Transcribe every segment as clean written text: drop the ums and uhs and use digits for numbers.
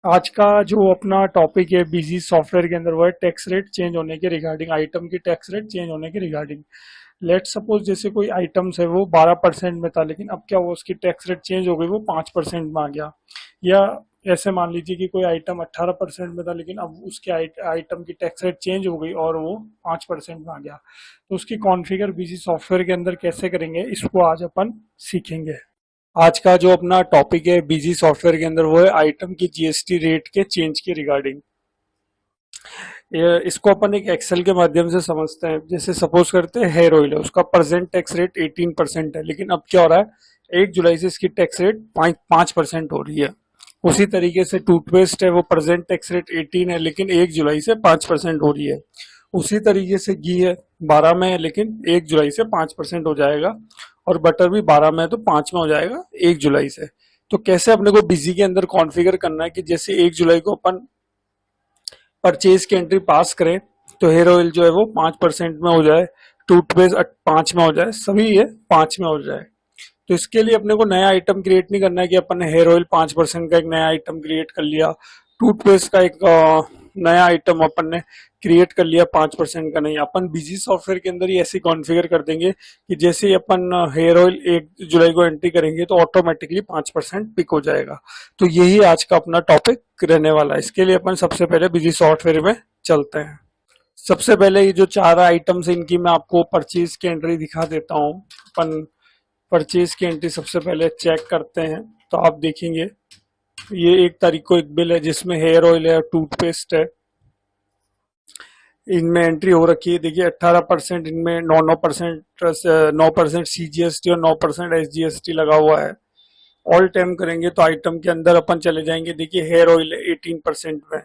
आज का जो अपना टॉपिक है बिजी सॉफ्टवेयर के अंदर वो है टैक्स रेट चेंज होने के रिगार्डिंग, आइटम की टैक्स रेट चेंज होने के रिगार्डिंग। लेट सपोज जैसे कोई आइटम्स है वो 12% में था, लेकिन अब क्या हुआ, उसकी टैक्स रेट चेंज हो गई, वो 5% में आ गया। या ऐसे मान लीजिए कि कोई आइटम 18% में था, लेकिन अब उसके आइटम की टैक्स रेट चेंज हो गई और वो 5% में आ गया। तो उसकी कॉन्फ़िगर बिजी सॉफ्टवेयर के अंदर कैसे करेंगे, इसको आज अपन सीखेंगे। आज का जो अपना टॉपिक है बिजी सॉफ्टवेयर के अंदर वो है आइटम की जीएसटी रेट के चेंज के रिगार्डिंग। इसको अपन एक एक्सेल के माध्यम से समझते हैं। जैसे सपोज करते हैं हेयर ऑयल है, उसका प्रेजेंट टैक्स रेट 18% है, लेकिन अब क्या हो रहा है, 1 जुलाई से इसकी टैक्स रेट 5% हो रही है। उसी तरीके से टूथपेस्ट है, वो प्रेजेंट टैक्स रेट 18 है, लेकिन 1 जुलाई से 5% हो रही है। उसी तरीके से घी है, 12 में है, लेकिन 1 जुलाई से 5% हो जाएगा। और बटर भी 12 में है तो 5 में हो जाएगा 1 जुलाई से। तो कैसे अपने को बिजी के अंदर कॉन्फ़िगर करना है कि जैसे 1 जुलाई को अपन परचेज की एंट्री पास करें तो हेयर ऑयल जो है वो 5% में हो जाए, टूथपेस्ट 5 में हो जाए, सभी ये 5 में हो जाए। तो इसके लिए अपने को नया आइटम क्रिएट नहीं करना है कि अपन ने हेयर ऑयल 5% का एक नया आइटम क्रिएट कर लिया, टूथपेस्ट का एक नया आइटम अपन ने क्रिएट कर लिया 5% का। नहीं, अपन बिजी सॉफ्टवेयर के अंदर ही ऐसे कॉन्फ़िगर कर देंगे कि जैसे ही अपन हेयर ऑयल 1 जुलाई को एंट्री करेंगे तो ऑटोमेटिकली 5% पिक हो जाएगा। तो यही आज का अपना टॉपिक रहने वाला है। इसके लिए अपन सबसे पहले बिजी सॉफ्टवेयर में चलते हैं। सबसे पहले ये जो 4 आइटम्स है इनकी मैं आपको परचेज की एंट्री दिखा देता हूँ। अपन परचेज की एंट्री सबसे पहले चेक करते हैं तो आप देखेंगे ये 1 तारीख को एक बिल है जिसमें हेयर ऑयल है और टूथपेस्ट है, इनमें एंट्री हो रखी है। देखिए 18%, इनमें 9% CGST और 9% SGST लगा हुआ है। ऑल टाइम करेंगे तो आइटम के अंदर अपन चले जाएंगे, देखिए हेयर ऑयल है 18% में,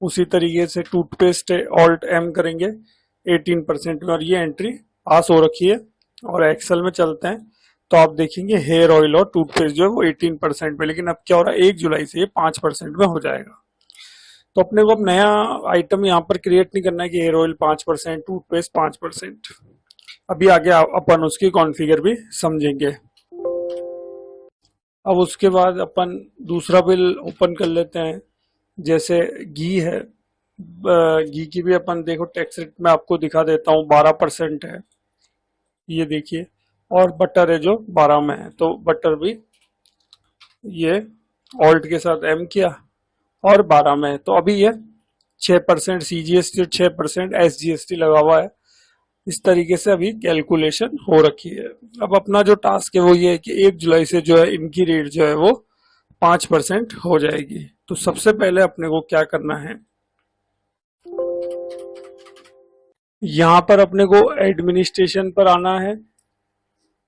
उसी तरीके से टूथपेस्ट है, ऑल्ट एम करेंगे 18% में, और ये एंट्री पास हो रखी है। और एक्सेल में चलते हैं तो आप देखेंगे हेयर ऑयल और टूथपेस्ट जो है वो 18% में, लेकिन अब क्या हो रहा है, 1 जुलाई से ये 5% में हो जाएगा। तो अपने को अब नया आइटम यहाँ पर क्रिएट नहीं करना है कि हेयर ऑयल 5%, टूथपेस्ट 5%। अभी आगे अपन उसकी कॉन्फ़िगर भी समझेंगे। अब उसके बाद अपन दूसरा बिल ओपन कर लेते हैं। जैसे घी है, घी की भी अपन देखो टैक्स रेट में आपको दिखा देता हूँ, 12% है, ये देखिए। और बटर है जो 12 में है, तो बटर भी ये ऑल्ट के साथ एम किया और 12 में है, तो अभी ये 6% CGST और 6% SGST लगा हुआ है। इस तरीके से अभी कैलकुलेशन हो रखी है। अब अपना जो टास्क है वो ये है कि 1 जुलाई से जो है इनकी रेट जो है वो 5% हो जाएगी। तो सबसे पहले अपने को क्या करना है, यहाँ पर अपने को एडमिनिस्ट्रेशन पर आना है।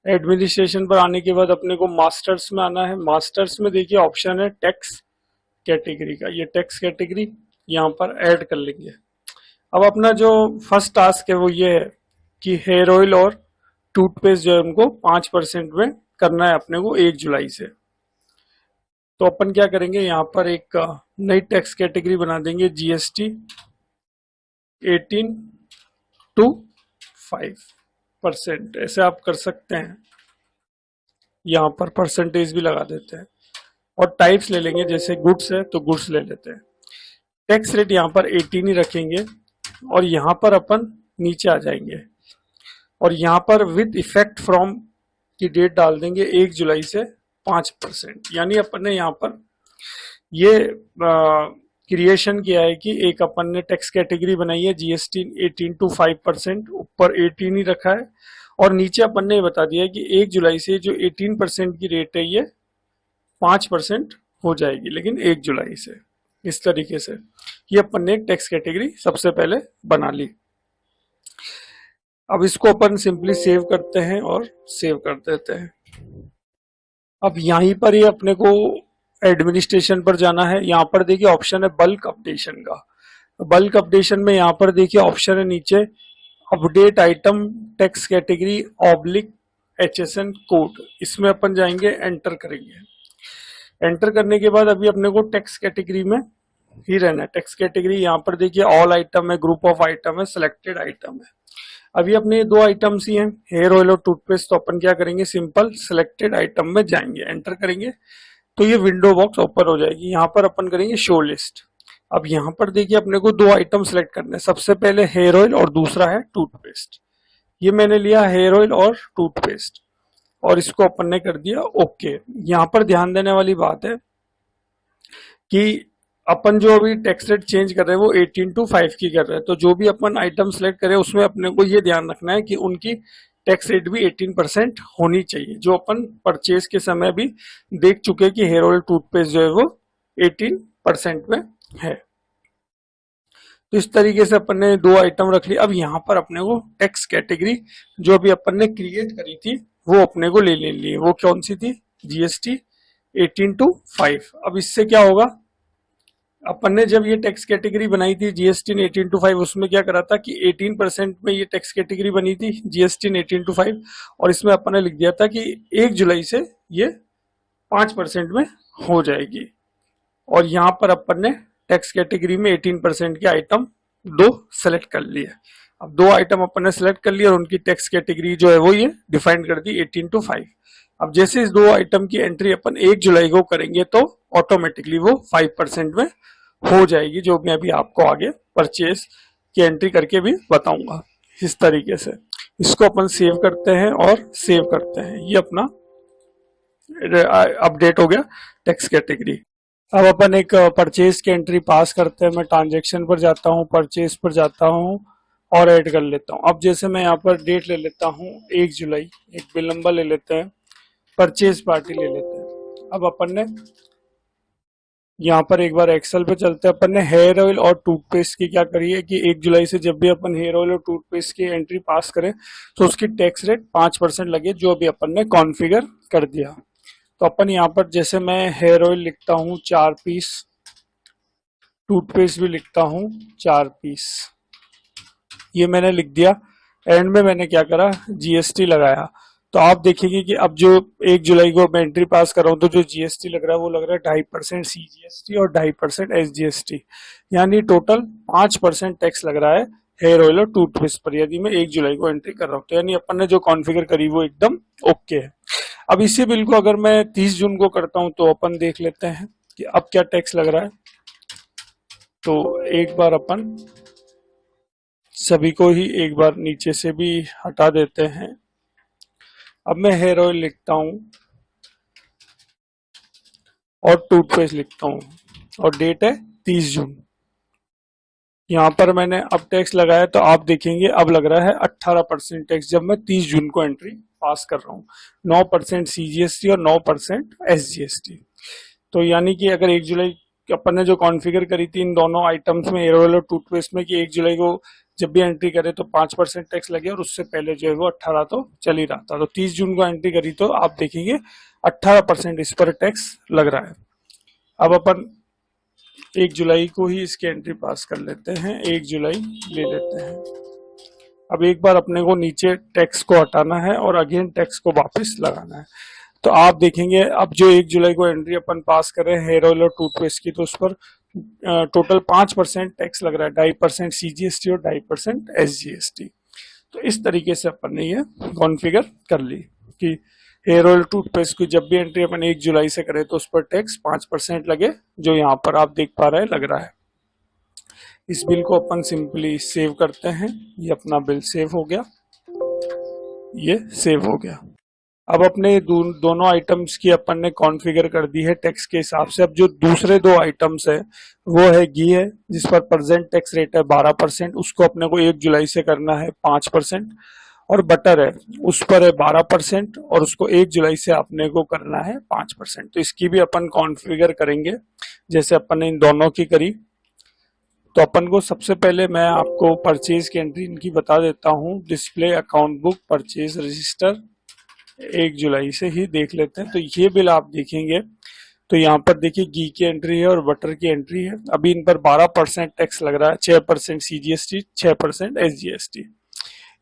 एडमिनिस्ट्रेशन पर आने के बाद अपने को मास्टर्स में आना है। मास्टर्स में देखिए ऑप्शन है टैक्स कैटेगरी का, ये टैक्स कैटेगरी यहाँ पर ऐड कर लेंगे। अब अपना जो फर्स्ट टास्क है वो ये है कि हेयर ऑयल और टूथपेस्ट जो है उनको 5% में करना है अपने को 1 जुलाई से। तो अपन क्या करेंगे, यहाँ पर एक नई टैक्स कैटेगरी बना देंगे, GST 18 to 5%, ऐसे आप कर सकते हैं। यहाँ पर परसेंटेज भी लगा देते हैं और टाइप्स ले लेंगे, जैसे गुड्स है तो गुड्स ले लेते हैं। टैक्स रेट यहाँ पर 18 ही रखेंगे और यहाँ पर अपन नीचे आ जाएंगे और यहाँ पर विद इफेक्ट फ्रॉम की डेट डाल देंगे 1 जुलाई से 5%। यानी अपन ने यहाँ पर ये क्रिएशन किया है कि एक अपन ने टैक्स कैटेगरी बनाई है, GST 18 to 5%, ऊपर 18 ही रखा है और नीचे अपन ने बता दिया है कि 1 जुलाई से जो 18% की रेट है ये 5% हो जाएगी, लेकिन 1 जुलाई से। इस तरीके से ये अपन ने टैक्स कैटेगरी सबसे पहले बना ली। अब इसको अपन सिंपली सेव करते हैं और सेव कर देते हैं। अब यहीं पर ही अपने को एडमिनिस्ट्रेशन पर जाना है। यहाँ पर देखिए ऑप्शन है बल्क अपडेशन का। बल्क अपडेशन में यहाँ पर देखिए ऑप्शन है नीचे update item tax category oblique HSN code, इसमें अपन जाएंगे, एंटर करेंगे। एंटर करने के बाद अभी अपने को टैक्स कैटेगरी में ही रहना है। टैक्स कैटेगरी यहाँ पर देखिए ऑल आइटम है, ग्रुप ऑफ आइटम है, सिलेक्टेड आइटम है। अभी अपने 2 आइटम्स ही हैं, हेयर ऑयल और टूथपेस्ट, तो अपन क्या करेंगे, सिंपल सिलेक्टेड आइटम में जाएंगे, एंटर करेंगे। तो ये विंडो बॉक्स ओपन हो जाएगी। यहाँ पर अपन करेंगे शो लिस्ट। अब यहाँ पर देखिए अपने को दो आइटम सेलेक्ट करने हैं, सबसे पहले हेयर ऑयल और दूसरा है टूथपेस्ट। ये मैंने लिया हेयर ऑयल और टूथपेस्ट और इसको अपन ने कर दिया ओके। यहाँ पर ध्यान देने वाली बात है कि अपन जो अभी टैक्स रेट चेंज कर रहे हैं वो 18 to 5 की कर रहे हैं, तो जो भी अपन आइटम सेलेक्ट करें उसमें अपने को ये ध्यान रखना है कि उनकी टैक्स रेट भी 18% होनी चाहिए, जो अपन परचेज के समय भी देख चुके हैं कि हेयर ऑयल टूथपेस्ट जो है वो 18% में है। तो इस तरीके से अपन ने दो आइटम रख ली। अब यहाँ पर अपने को टैक्स कैटेगरी जो भी अपन ने क्रिएट करी थी वो अपने को ले ली। वो कौन सी थी? GST 18 to 5। अब इससे क्या होगा, अपन ने जब ये टैक्स कैटेगरी बनाई थी जीएसटी ने 18 to 5, उसमें क्या करा था कि 18% में ये टैक्स कैटेगरी बनी थी जीएसटी ने 18 to 5, और इसमें अपन ने लिख दिया था कि 1 जुलाई से ये 5% में हो जाएगी। और यहाँ पर अपन ने टैक्स कैटेगरी में 18% के आइटम दो सेलेक्ट कर लिए। अब दो आइटम अपन ने सेलेक्ट कर लिए और उनकी टैक्स कैटेगरी जो है वो ये डिफाइन कर दी 18 to 5। अब जैसे इस दो आइटम की एंट्री अपन 1 जुलाई को करेंगे तो ऑटोमेटिकली वो 5% में हो जाएगी, जो मैं अभी आपको आगे परचेज की एंट्री करके भी बताऊंगा। इस तरीके से इसको अपन सेव करते हैं और सेव करते हैं। ये अपना अपडेट हो गया टैक्स कैटेगरी। अब अपन एक परचेज की एंट्री पास करते हैं। मैं ट्रांजेक्शन पर जाता हूँ, परचेज पर जाता हूँ और ऐड कर लेता हूँ। अब जैसे मैं यहाँ पर डेट ले लेता हूँ 1 जुलाई, एक बिल नंबर ले लेते हैं, परचेज पार्टी ले लेते हैं। अब अपन ने यहाँ पर एक बार एक्सेल पे चलते हैं। अपन ने हेयर ऑयल और टूथपेस्ट की क्या करी है कि 1 जुलाई से जब भी अपन हेयर ऑयल और टूथपेस्ट की एंट्री पास करें तो उसकी टैक्स रेट 5% लगे, जो अभी अपन ने कॉन्फ़िगर कर दिया। तो अपन यहाँ पर जैसे मैं हेयर ऑयल लिखता हूँ 4 पीस, टूथपेस्ट भी लिखता हूँ 4 पीस, ये मैंने लिख दिया। एंड में मैंने क्या करा, जीएसटी लगाया। तो आप देखेंगे कि अब जो 1 जुलाई को मैं एंट्री पास कर रहा हूँ तो जो जीएसटी लग रहा है वो लग रहा है 2.5% सीजीएसटी और 2.5% एसजीएसटी, यानी टोटल 5% टैक्स लग रहा है हेयर ऑयल और टूथपेस्ट पर, यदि मैं 1 जुलाई को एंट्री कर रहा हूँ। तो यानी अपन ने जो कॉन्फ़िगर करी वो एकदम ओके है। अब इसी बिल को अगर मैं 30 जून को करता हूँ तो अपन देख लेते हैं कि अब क्या टैक्स लग रहा है। तो एक बार अपन सभी को ही एक बार नीचे से भी हटा देते हैं। अब मैं हेयर ऑयल लिखता हूं और टूथपेस्ट लिखता हूं और डेट है 30 जून। यहां पर मैंने अब टैक्स लगाया तो आप देखेंगे अब लग रहा है 18% टैक्स, जब मैं 30 जून को एंट्री पास कर रहा हूं। 9% सीजीएसटी और 9% एसजीएसटी। तो यानी कि अगर 1 जुलाई अपन ने जो कॉन्फ़िगर करी थी इन दोनों आइटम्स में, हेयर ऑयल और टूथपेस्ट में, कि 1 जुलाई को जब भी एंट्री करे तो 5% टैक्स लगे, और उससे पहले जो है वो 18 तो चल ही रहा था। तो 30 जून को एंट्री करी तो आप देखेंगे 18% इस पर टैक्स लग रहा है। अब अपन 1 जुलाई को ही इसकी एंट्री पास कर लेते हैं, 1 जुलाई ले लेते हैं। अब एक बार अपने को नीचे टैक्स को हटाना है और अगेन टैक्स को वापस लगाना है। तो आप देखेंगे अब जो 1 जुलाई को एंट्री अपन पास कर रहे हैं हेयर ऑयल और टूथपेस्ट की, तो उस पर टोटल 5% टैक्स लग रहा है, 2.5% सीजीएसटी और 2.5% एसजीएसटी। तो इस तरीके से अपन ने ये कॉन्फ़िगर कर ली कि हेयर ऑयल टूथपेस्ट की जब भी एंट्री अपन 1 जुलाई से करें तो उस पर टैक्स 5% लगे, जो यहाँ पर आप देख पा रहे हैं लग रहा है। इस बिल को अपन सिंपली सेव करते हैं। ये अपना बिल सेव हो गया, ये सेव हो गया। अब अपने दोनों आइटम्स की अपन ने कॉन्फ़िगर कर दी है टैक्स के हिसाब से। अब जो दूसरे दो आइटम्स है वो है घी है, जिस पर प्रेजेंट टैक्स रेट है 12%, उसको अपने को 1 जुलाई से करना है 5%। और बटर है उस पर है 12% और उसको 1 जुलाई से अपने को करना है 5%। तो इसकी भी अपन कॉन्फ़िगर करेंगे जैसे अपन ने इन दोनों की करी। तो अपन को सबसे पहले मैं आपको परचेज की एंट्री इनकी बता देता हूँ। Display account book purchase register 1 जुलाई से ही देख लेते हैं। तो ये बिल आप देखेंगे तो यहाँ पर देखिए घी की एंट्री है और बटर की एंट्री है। अभी इन पर 12% टैक्स लग रहा है, 6% सीजीएसटी, 6% एसजीएसटी।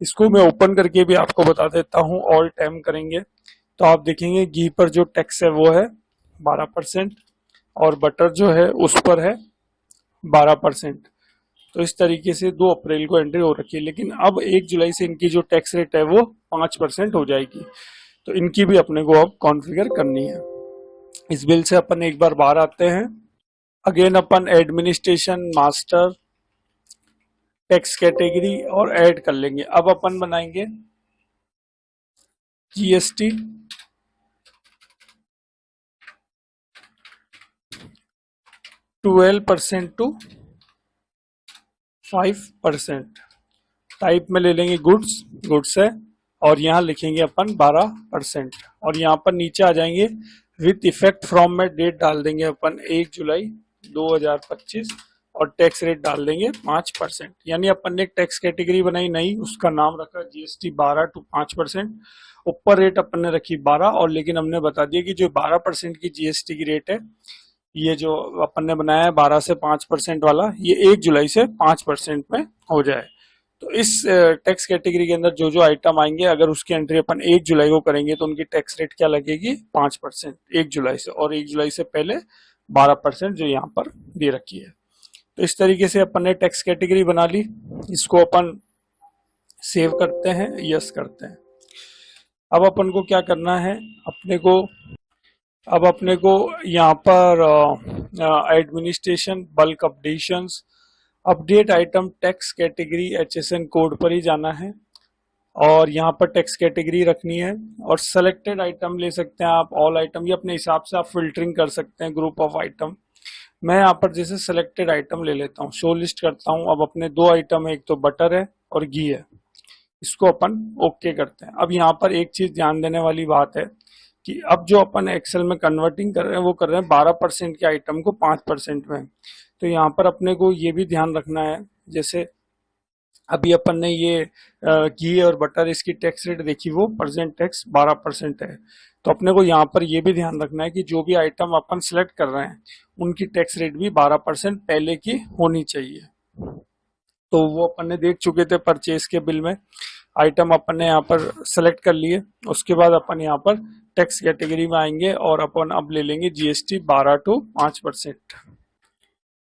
इसको मैं ओपन करके भी आपको बता देता हूँ। ऑल टाइम करेंगे तो आप देखेंगे घी पर जो टैक्स है वो है 12% और बटर जो है उस पर है 12%। तो इस तरीके से 2 अप्रैल को एंट्री हो रखी है, लेकिन अब 1 जुलाई से इनकी जो टैक्स रेट है वो 5% हो जाएगी। तो इनकी भी अपने को अब कॉन्फ़िगर करनी है। इस बिल से अपन एक बार बाहर आते हैं। अगेन अपन एडमिनिस्ट्रेशन, मास्टर, टैक्स कैटेगरी और ऐड कर लेंगे। अब अपन बनाएंगे जीएसटी 12% टू 5%। टाइप में ले लेंगे गुड्स, गुड्स है, और यहाँ लिखेंगे अपन 12%। और यहाँ पर नीचे आ जाएंगे, विथ इफेक्ट फ्रॉम में डेट डाल देंगे अपन 1 जुलाई 2025 और टैक्स रेट डाल देंगे 5%। यानी अपन ने एक टैक्स कैटेगरी बनाई नई, उसका नाम रखा जीएसटी 12 टू 5%। ऊपर रेट अपन ने रखी 12, और लेकिन हमने बता दिया कि जो 12% की जीएसटी की रेट है, ये जो अपन ने बनाया है 12 से 5% वाला, ये 1 जुलाई से 5% में हो जाए। तो इस टैक्स कैटेगरी के अंदर जो जो आइटम आएंगे, अगर उसकी एंट्री अपन 1 जुलाई को करेंगे तो उनकी टैक्स रेट क्या लगेगी, 5% 1 जुलाई से, और 1 जुलाई से पहले 12% जो यहाँ पर दे रखी है। तो इस तरीके से अपन ने टैक्स कैटेगरी बना ली। इसको अपन सेव करते हैं, यस करते हैं। अब अपन को क्या करना है, अपने को यहाँ पर administration, bulk updations, update item tax category HSN code पर ही जाना है, और यहाँ पर टैक्स कैटेगरी रखनी है। और सेलेक्टेड आइटम ले सकते हैं आप, ऑल आइटम, ये अपने हिसाब से आप फिल्टरिंग कर सकते हैं, ग्रुप ऑफ आइटम। मैं यहाँ पर जैसे सेलेक्टेड आइटम ले लेता हूँ, शो लिस्ट करता हूँ। अब अपने 2 आइटम है, एक तो बटर है और घी है, इसको अपन ओके करते हैं। अब यहाँ पर एक चीज ध्यान देने वाली बात है कि अब जो अपन एक्सेल में कन्वर्टिंग कर रहे हैं वो कर रहे हैं 12% के आइटम को 5% में। तो यहाँ पर अपने को ये भी ध्यान रखना है, जैसे अभी अपन ने ये घी और बटर, इसकी टैक्स रेट देखी, वो परसेंट टैक्स 12% है। तो अपने को यहाँ पर ये भी ध्यान रखना है कि जो भी आइटम अपन सिलेक्ट कर रहे हैं उनकी टैक्स रेट भी 12% पहले की होनी चाहिए। तो वो अपन ने देख चुके थे परचेज के बिल में, आइटम अपन ने यहाँ पर सेलेक्ट कर लिए। उसके बाद अपन यहाँ पर टैक्स कैटेगरी में आएंगे और अपन अब ले लेंगे जीएसटी 12 टू 5%।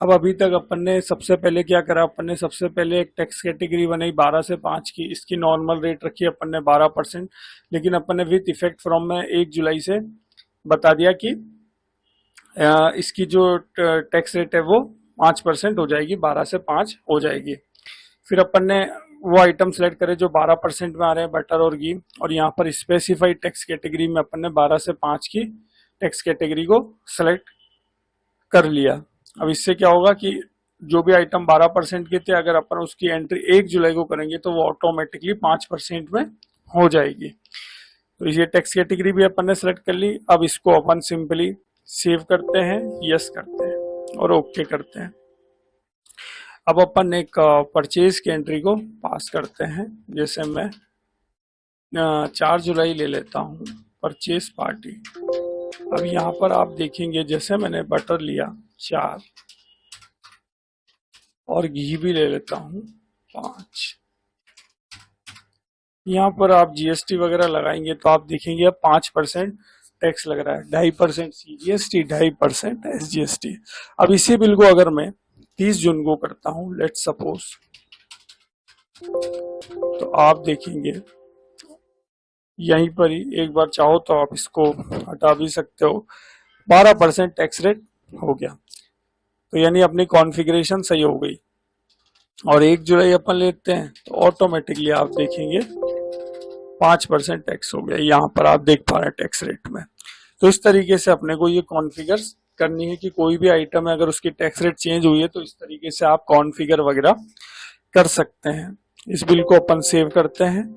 अब अभी तक अपन ने सबसे पहले क्या करा, अपन ने सबसे पहले एक टैक्स कैटेगरी बनाई 12 से 5 की, इसकी नॉर्मल रेट रखी अपन ने 12%, लेकिन अपन ने विथ इफेक्ट फ्रॉम में 1 जुलाई से बता दिया कि इसकी जो टैक्स रेट है वो 5% हो जाएगी, 12 से 5 हो जाएगी। फिर अपन ने वो आइटम सेलेक्ट करे जो 12% में आ रहे हैं, बटर और घी, और यहाँ पर स्पेसिफाइड टैक्स कैटेगरी में अपन ने 12 से 5 की टैक्स कैटेगरी को सेलेक्ट कर लिया। अब इससे क्या होगा कि जो भी आइटम 12% के थे, अगर अपन उसकी एंट्री 1 जुलाई को करेंगे तो वो ऑटोमेटिकली 5% में हो जाएगी। तो ये टैक्स कैटेगरी भी अपन ने सेलेक्ट कर ली। अब इसको अपन सिंपली सेव करते हैं, यस करते हैं और ओके करते हैं। अब अपन एक परचेज की एंट्री को पास करते हैं, जैसे मैं 4 जुलाई ले लेता हूँ, परचेज पार्टी। अब यहाँ पर आप देखेंगे, जैसे मैंने बटर लिया 4 और घी भी ले लेता हूँ 5, यहाँ पर आप जीएसटी वगैरह लगाएंगे तो आप देखेंगे अब 5% टैक्स लग रहा है, 2.5% सीजीएसटी, 2.5% एसजीएसटी। अब इसी बिल को अगर मैं 30 जून को करता हूँ, लेट्स सपोज, तो आप देखेंगे यहीं पर ही, एक बार चाहो तो आप इसको हटा भी सकते हो, 12% टैक्स रेट हो गया। तो यानी अपनी कॉन्फ़िगरेशन सही हो गई। और 1 जुलाई अपन लेते हैं तो ऑटोमेटिकली आप देखेंगे 5% टैक्स हो गया, यहाँ पर आप देख पा रहे हैं टैक्स रेट में। तो इस तरीके से अपने को ये कॉन्फ़िगर करनी है कि कोई भी आइटम है अगर उसकी टैक्स रेट चेंज हुई है तो इस तरीके से आप कॉन्फ़िगर वगैरह कर सकते हैं। इस बिल को अपन सेव करते हैं